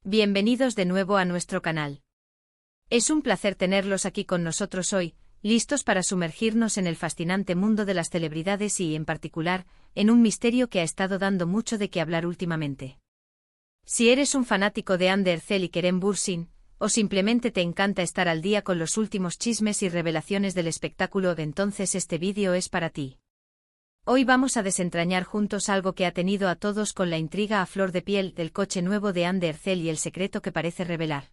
Bienvenidos de nuevo a nuestro canal. Es un placer tenerlos aquí con nosotros hoy, listos para sumergirnos en el fascinante mundo de las celebridades y, en particular, en un misterio que ha estado dando mucho de qué hablar últimamente. Si eres un fanático de Ander Erzel y Kerem Bürsin, o simplemente te encanta estar al día con los últimos chismes y revelaciones del espectáculo, entonces este vídeo es para ti. Hoy vamos a desentrañar juntos algo que ha tenido a todos con la intriga a flor de piel del coche nuevo de Ander Erzel y el secreto que parece revelar.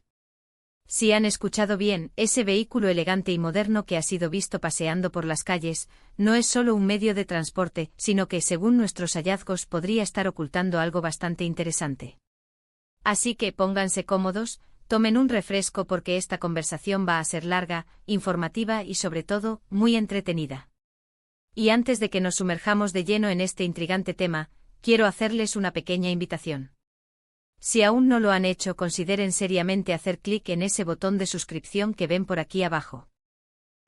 Si han escuchado bien, ese vehículo elegante y moderno que ha sido visto paseando por las calles, no es solo un medio de transporte, sino que, según nuestros hallazgos, podría estar ocultando algo bastante interesante. Así que pónganse cómodos, tomen un refresco porque esta conversación va a ser larga, informativa y sobre todo, muy entretenida. Y antes de que nos sumerjamos de lleno en este intrigante tema, quiero hacerles una pequeña invitación. Si aún no lo han hecho, consideren seriamente hacer clic en ese botón de suscripción que ven por aquí abajo.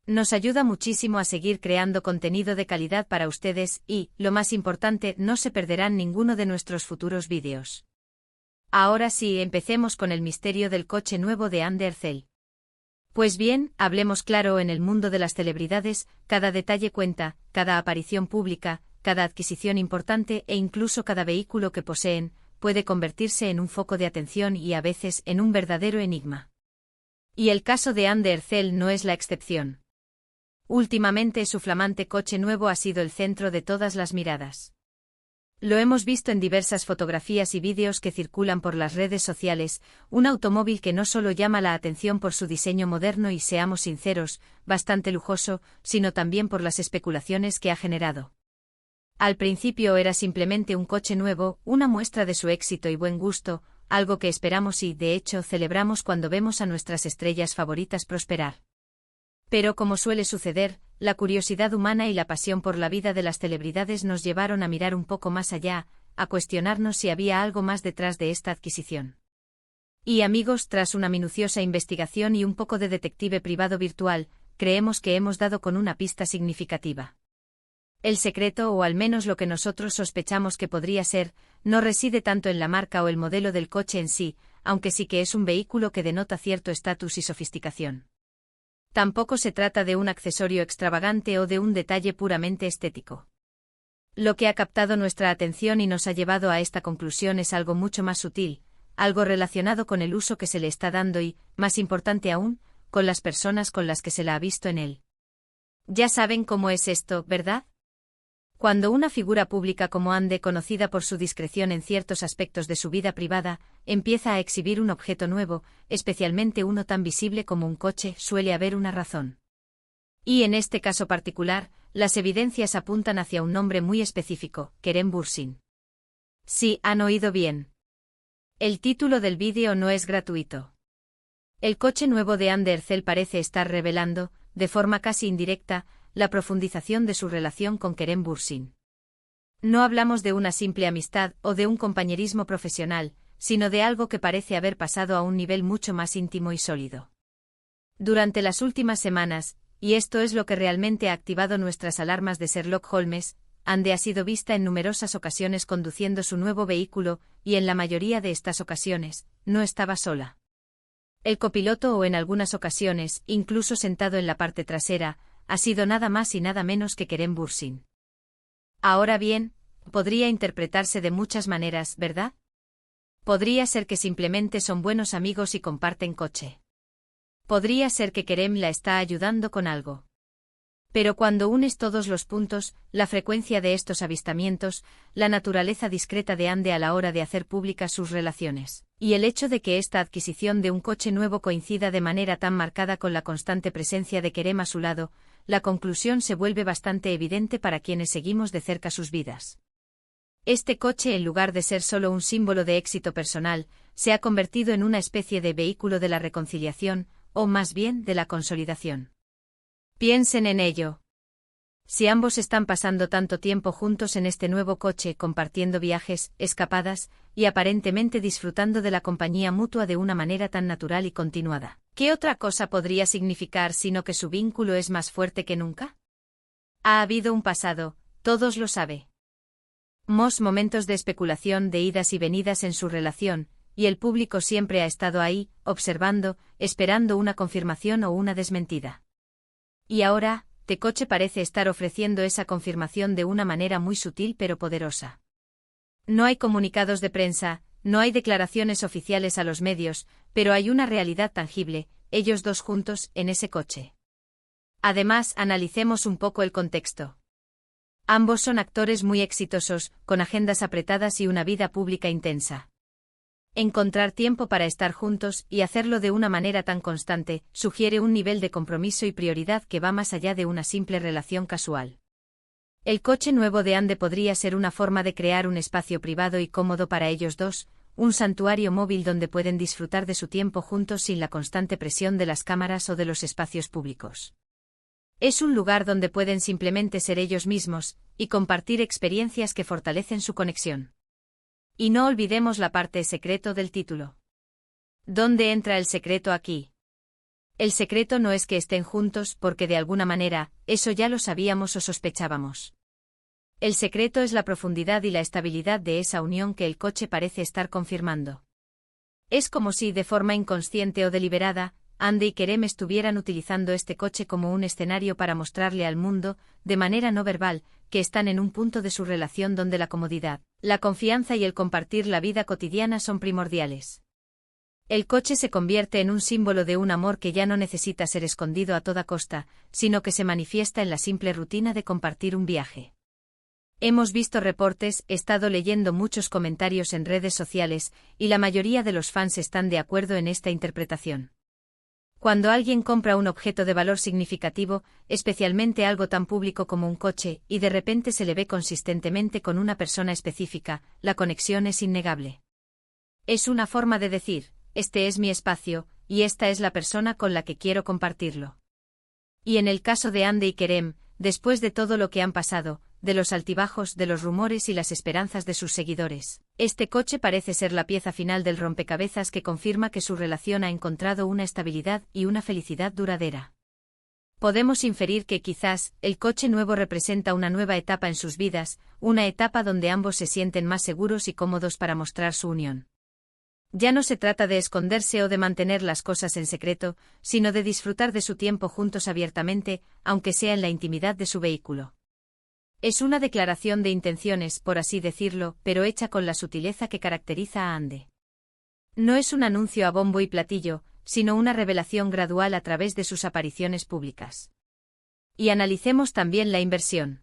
Nos ayuda muchísimo a seguir creando contenido de calidad para ustedes y, lo más importante, no se perderán ninguno de nuestros futuros vídeos. Ahora sí, empecemos con el misterio del coche nuevo de Ander Erzel. Pues bien, hablemos claro, en el mundo de las celebridades, cada detalle cuenta, cada aparición pública, cada adquisición importante e incluso cada vehículo que poseen, puede convertirse en un foco de atención y a veces en un verdadero enigma. Y el caso de Ander Erzel no es la excepción. Últimamente su flamante coche nuevo ha sido el centro de todas las miradas. Lo hemos visto en diversas fotografías y vídeos que circulan por las redes sociales, un automóvil que no solo llama la atención por su diseño moderno y, seamos sinceros, bastante lujoso, sino también por las especulaciones que ha generado. Al principio era simplemente un coche nuevo, una muestra de su éxito y buen gusto, algo que esperamos y, de hecho, celebramos cuando vemos a nuestras estrellas favoritas prosperar. Pero, como suele suceder, la curiosidad humana y la pasión por la vida de las celebridades nos llevaron a mirar un poco más allá, a cuestionarnos si había algo más detrás de esta adquisición. Y amigos, tras una minuciosa investigación y un poco de detective privado virtual, creemos que hemos dado con una pista significativa. El secreto, o al menos lo que nosotros sospechamos que podría ser, no reside tanto en la marca o el modelo del coche en sí, aunque sí que es un vehículo que denota cierto estatus y sofisticación. Tampoco se trata de un accesorio extravagante o de un detalle puramente estético. Lo que ha captado nuestra atención y nos ha llevado a esta conclusión es algo mucho más sutil, algo relacionado con el uso que se le está dando y, más importante aún, con las personas con las que se la ha visto en él. Ya saben cómo es esto, ¿verdad? Cuando una figura pública como Ande, conocida por su discreción en ciertos aspectos de su vida privada, empieza a exhibir un objeto nuevo, especialmente uno tan visible como un coche, suele haber una razón. Y en este caso particular, las evidencias apuntan hacia un nombre muy específico, Kerem Bürsin. Sí, han oído bien. El título del vídeo no es gratuito. El coche nuevo de Ander Erzel parece estar revelando, de forma casi indirecta, la profundización de su relación con Kerem Bürsin. No hablamos de una simple amistad o de un compañerismo profesional, sino de algo que parece haber pasado a un nivel mucho más íntimo y sólido. Durante las últimas semanas, y esto es lo que realmente ha activado nuestras alarmas de Sherlock Holmes, Ande ha sido vista en numerosas ocasiones conduciendo su nuevo vehículo, y en la mayoría de estas ocasiones, no estaba sola. El copiloto, o en algunas ocasiones, incluso sentado en la parte trasera, ha sido nada más y nada menos que Kerem Bürsin. Ahora bien, podría interpretarse de muchas maneras, ¿verdad? Podría ser que simplemente son buenos amigos y comparten coche. Podría ser que Kerem la está ayudando con algo. Pero cuando unes todos los puntos, la frecuencia de estos avistamientos, la naturaleza discreta de Ande a la hora de hacer públicas sus relaciones, y el hecho de que esta adquisición de un coche nuevo coincida de manera tan marcada con la constante presencia de Kerem a su lado, la conclusión se vuelve bastante evidente para quienes seguimos de cerca sus vidas. Este coche, en lugar de ser solo un símbolo de éxito personal, se ha convertido en una especie de vehículo de la reconciliación, o más bien de la consolidación. Piensen en ello. Si ambos están pasando tanto tiempo juntos en este nuevo coche, compartiendo viajes, escapadas, y aparentemente disfrutando de la compañía mutua de una manera tan natural y continuada, ¿qué otra cosa podría significar sino que su vínculo es más fuerte que nunca? Ha habido un pasado, todos lo saben. Momentos de especulación, de idas y venidas en su relación, y el público siempre ha estado ahí, observando, esperando una confirmación o una desmentida. Y ahora, este coche parece estar ofreciendo esa confirmación de una manera muy sutil pero poderosa. No hay comunicados de prensa, no hay declaraciones oficiales a los medios, pero hay una realidad tangible, ellos dos juntos, en ese coche. Además, analicemos un poco el contexto. Ambos son actores muy exitosos, con agendas apretadas y una vida pública intensa. Encontrar tiempo para estar juntos y hacerlo de una manera tan constante sugiere un nivel de compromiso y prioridad que va más allá de una simple relación casual. El coche nuevo de Ande podría ser una forma de crear un espacio privado y cómodo para ellos dos, un santuario móvil donde pueden disfrutar de su tiempo juntos sin la constante presión de las cámaras o de los espacios públicos. Es un lugar donde pueden simplemente ser ellos mismos y compartir experiencias que fortalecen su conexión. Y no olvidemos la parte secreto del título. ¿Dónde entra el secreto aquí? El secreto no es que estén juntos porque de alguna manera, eso ya lo sabíamos o sospechábamos. El secreto es la profundidad y la estabilidad de esa unión que el coche parece estar confirmando. Es como si, de forma inconsciente o deliberada, Ande y Kerem estuvieran utilizando este coche como un escenario para mostrarle al mundo, de manera no verbal, que están en un punto de su relación donde la comodidad, la confianza y el compartir la vida cotidiana son primordiales. El coche se convierte en un símbolo de un amor que ya no necesita ser escondido a toda costa, sino que se manifiesta en la simple rutina de compartir un viaje. Hemos visto reportes, he estado leyendo muchos comentarios en redes sociales, y la mayoría de los fans están de acuerdo en esta interpretación. Cuando alguien compra un objeto de valor significativo, especialmente algo tan público como un coche, y de repente se le ve consistentemente con una persona específica, la conexión es innegable. Es una forma de decir, este es mi espacio, y esta es la persona con la que quiero compartirlo. Y en el caso de Ande y Kerem, después de todo lo que han pasado, de los altibajos, de los rumores y las esperanzas de sus seguidores, este coche parece ser la pieza final del rompecabezas que confirma que su relación ha encontrado una estabilidad y una felicidad duradera. Podemos inferir que quizás, el coche nuevo representa una nueva etapa en sus vidas, una etapa donde ambos se sienten más seguros y cómodos para mostrar su unión. Ya no se trata de esconderse o de mantener las cosas en secreto, sino de disfrutar de su tiempo juntos abiertamente, aunque sea en la intimidad de su vehículo. Es una declaración de intenciones, por así decirlo, pero hecha con la sutileza que caracteriza a Ande. No es un anuncio a bombo y platillo, sino una revelación gradual a través de sus apariciones públicas. Y analicemos también la inversión.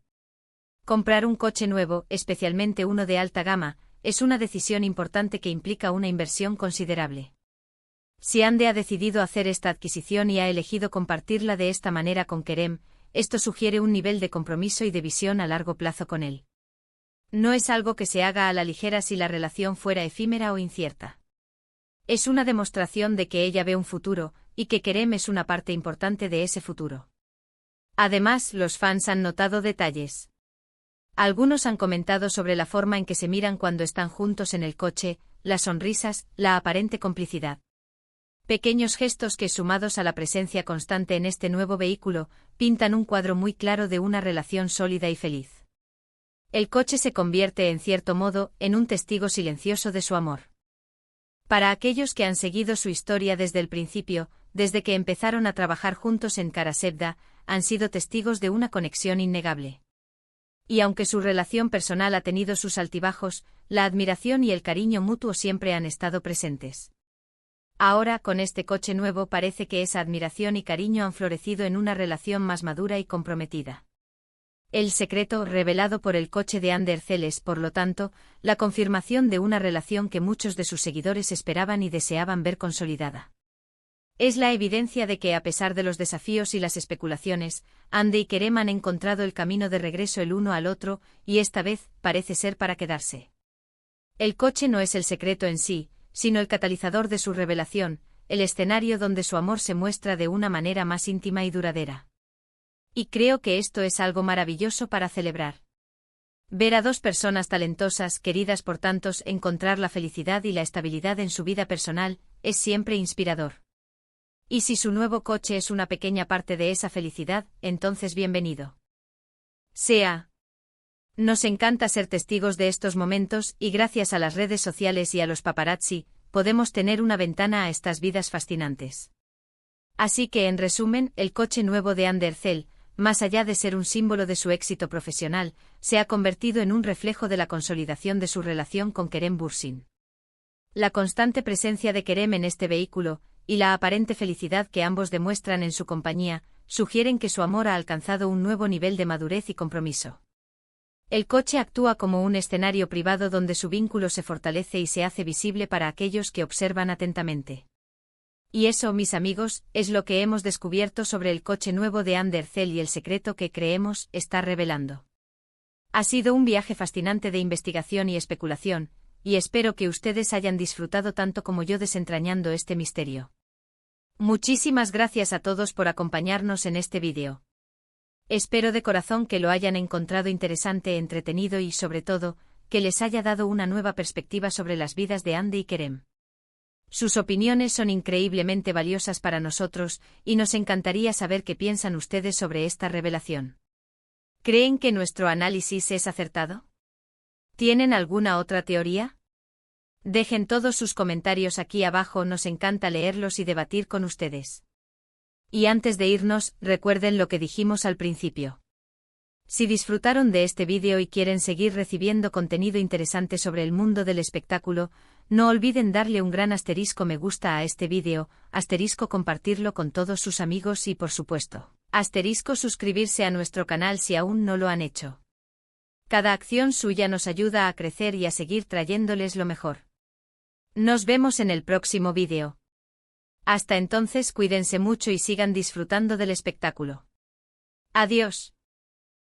Comprar un coche nuevo, especialmente uno de alta gama, es una decisión importante que implica una inversión considerable. Si Ande ha decidido hacer esta adquisición y ha elegido compartirla de esta manera con Kerem, esto sugiere un nivel de compromiso y de visión a largo plazo con él. No es algo que se haga a la ligera si la relación fuera efímera o incierta. Es una demostración de que ella ve un futuro, y que Kerem es una parte importante de ese futuro. Además, los fans han notado detalles. Algunos han comentado sobre la forma en que se miran cuando están juntos en el coche, las sonrisas, la aparente complicidad. Pequeños gestos que, sumados a la presencia constante en este nuevo vehículo, pintan un cuadro muy claro de una relación sólida y feliz. El coche se convierte, en cierto modo, en un testigo silencioso de su amor. Para aquellos que han seguido su historia desde el principio, desde que empezaron a trabajar juntos en Karasevda, han sido testigos de una conexión innegable. Y aunque su relación personal ha tenido sus altibajos, la admiración y el cariño mutuo siempre han estado presentes. Ahora, con este coche nuevo, parece que esa admiración y cariño han florecido en una relación más madura y comprometida. El secreto revelado por el coche de Ande Erçel es, por lo tanto, la confirmación de una relación que muchos de sus seguidores esperaban y deseaban ver consolidada. Es la evidencia de que, a pesar de los desafíos y las especulaciones, Ande y Kerem han encontrado el camino de regreso el uno al otro, y esta vez, parece ser para quedarse. El coche no es el secreto en sí, sino el catalizador de su revelación, el escenario donde su amor se muestra de una manera más íntima y duradera. Y creo que esto es algo maravilloso para celebrar. Ver a dos personas talentosas, queridas por tantos, encontrar la felicidad y la estabilidad en su vida personal, es siempre inspirador. Y si su nuevo coche es una pequeña parte de esa felicidad, entonces bienvenido sea. Nos encanta ser testigos de estos momentos y gracias a las redes sociales y a los paparazzi, podemos tener una ventana a estas vidas fascinantes. Así que, en resumen, el coche nuevo de Andercel, más allá de ser un símbolo de su éxito profesional, se ha convertido en un reflejo de la consolidación de su relación con Kerem Bürsin. La constante presencia de Kerem en este vehículo, y la aparente felicidad que ambos demuestran en su compañía, sugieren que su amor ha alcanzado un nuevo nivel de madurez y compromiso. El coche actúa como un escenario privado donde su vínculo se fortalece y se hace visible para aquellos que observan atentamente. Y eso, mis amigos, es lo que hemos descubierto sobre el coche nuevo de Andercel y el secreto que creemos está revelando. Ha sido un viaje fascinante de investigación y especulación, y espero que ustedes hayan disfrutado tanto como yo desentrañando este misterio. Muchísimas gracias a todos por acompañarnos en este vídeo. Espero de corazón que lo hayan encontrado interesante, entretenido y, sobre todo, que les haya dado una nueva perspectiva sobre las vidas de Andy y Kerem. Sus opiniones son increíblemente valiosas para nosotros, y nos encantaría saber qué piensan ustedes sobre esta revelación. ¿Creen que nuestro análisis es acertado? ¿Tienen alguna otra teoría? Dejen todos sus comentarios aquí abajo, nos encanta leerlos y debatir con ustedes. Y antes de irnos, recuerden lo que dijimos al principio. Si disfrutaron de este vídeo y quieren seguir recibiendo contenido interesante sobre el mundo del espectáculo, no olviden darle un gran asterisco me gusta a este vídeo, asterisco compartirlo con todos sus amigos y, por supuesto, asterisco suscribirse a nuestro canal si aún no lo han hecho. Cada acción suya nos ayuda a crecer y a seguir trayéndoles lo mejor. Nos vemos en el próximo vídeo. Hasta entonces, cuídense mucho y sigan disfrutando del espectáculo. Adiós.